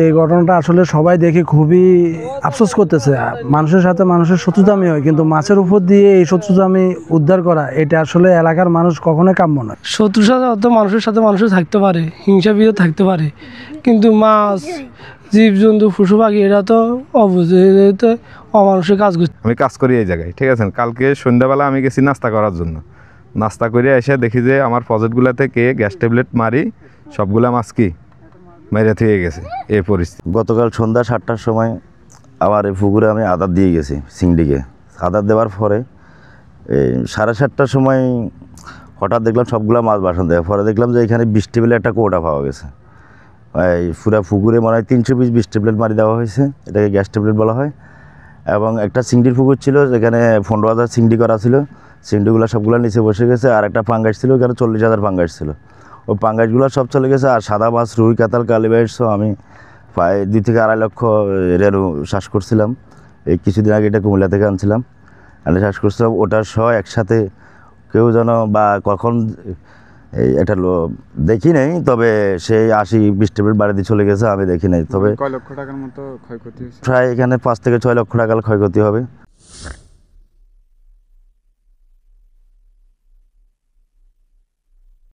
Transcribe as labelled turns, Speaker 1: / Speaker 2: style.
Speaker 1: এই ঘটনাটা আসলে সবাই দেখে খুবই আফসোস করতেছে। মানুষের সাথে মানুষের শত্রুতামি হয়, কিন্তু মাছের উপর দিয়ে এই শত্রুতামি উদ্ধার করা এটা আসলে এলাকার মানুষ কখনোই কাম্য নয়।
Speaker 2: শত্রুর সাথে অত মানুষের সাথে মানুষের থাকতে পারে, হিংসা বিরোধ থাকতে পারে, কিন্তু মাছ, জীবজন্তু, পশু পাখি এরা তো অবুঝে অমানুষের কাজ করছে।
Speaker 3: আমি কাজ করি এই জায়গায়, ঠিক আছে। কালকে সন্ধ্যাবেলা আমি গেছি নাস্তা করার জন্য। নাস্তা করে এসে দেখি যে আমার পজেটগুলো থেকে গ্যাস ট্যাবলেট মারি সবগুলা মাছ কি মেরে থুয়ে গেছে। এই পরিস্থিতি।
Speaker 4: গতকাল সন্ধ্যা 7টার সময় আমার এই পুকুরে আমি আদার দিয়ে গেছি চিংড়িকে। আদার দেওয়ার পরে এই 7:30টার সময় হঠাৎ দেখলাম সবগুলো মাছ বাসন দেয়। পরে দেখলাম যে এখানে 20 টেবিলে একটা কৌটা পাওয়া গেছে। এই পুরা পুকুরে মনে হয় 300 পিস 20 ট্যাবলেট মারি দেওয়া হয়েছে, এটাকে গ্যাস ট্যাবলেট বলা হয়। এবং একটা চিংড়ির পুকুর ছিল যেখানে 15,000 চিংড়ি করা ছিল, চিংড়িগুলো সবগুলো নিচে বসে গেছে। আর একটা পাঙ্গাস ছিল, ওখানে 40,000 পাঙ্গাস ছিল। ওই পাঙ্গাসগুলো সব চলে গেছে। আর সাদা মাছ, রুই, কাতাল, কালীবাইশ আমি প্রায় 2 থেকে 2.5 লক্ষ রেনু চাষ করছিলাম। এই কিছুদিন আগে এটা কুমিল্লা থেকে আনছিলাম, আমি চাষ করছিলাম। ওটার সহ একসাথে কেউ যেন বা কখন এই একটা দেখি নাই, তবে সেই 80-20 টেবিল বাড়িতে চলে গেছে, আমি দেখি নাই। তবে
Speaker 5: কয় লক্ষ টাকার মতো ক্ষয়ক্ষতি হয়েছে?
Speaker 4: প্রায় এখানে 5 থেকে 6 লক্ষ টাকার ক্ষয়ক্ষতি হবে।